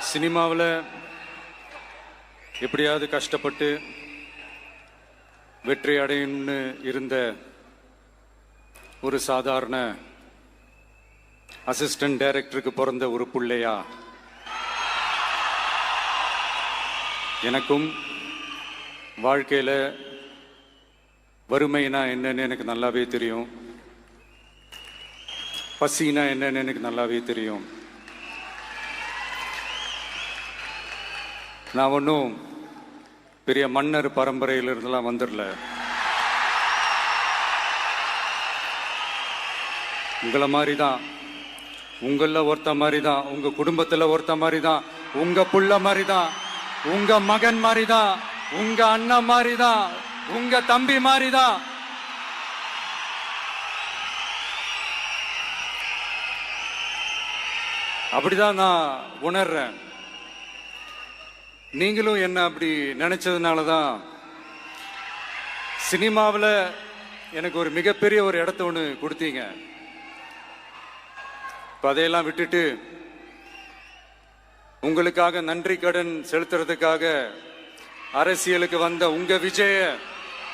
சினிமாவில் எப்படியாவது கஷ்டப்பட்டு வெற்றி அடையணும்னு இருந்த ஒரு சாதாரண அசிஸ்டன்ட் டைரக்டருக்கு பிறந்த ஒரு பிள்ளையா எனக்கும் வாழ்க்கையில் வறுமைனா என்னன்னு எனக்கு நல்லாவே தெரியும், பசினா என்னன்னு எனக்கு நல்லாவே தெரியும். நான் ஒன்றும் பெரிய மன்னர் பரம்பரையிலிருந்தெல்லாம் வந்துடல. உங்களை மாதிரி தான், உங்களில் ஒருத்த மாதிரி தான், உங்க குடும்பத்தில் ஒருத்த மாதிரி தான், உங்க புள்ள மாதிரி தான், உங்க மகன் மாதிரி தான், உங்க அண்ணன் மாதிரி தான், உங்க தம்பி மாதிரி தான். அப்படிதான் நான் உணர்றேன். நீங்களும் என்ன அப்படி நினைச்சதுனால தான் சினிமாவில் எனக்கு ஒரு மிகப்பெரிய ஒரு இடத்த ஒன்று கொடுத்தீங்க. இப்போ அதையெல்லாம் விட்டுட்டு உங்களுக்காக நன்றி கடன் செலுத்துறதுக்காக அரசியலுக்கு வந்த உங்க விஜய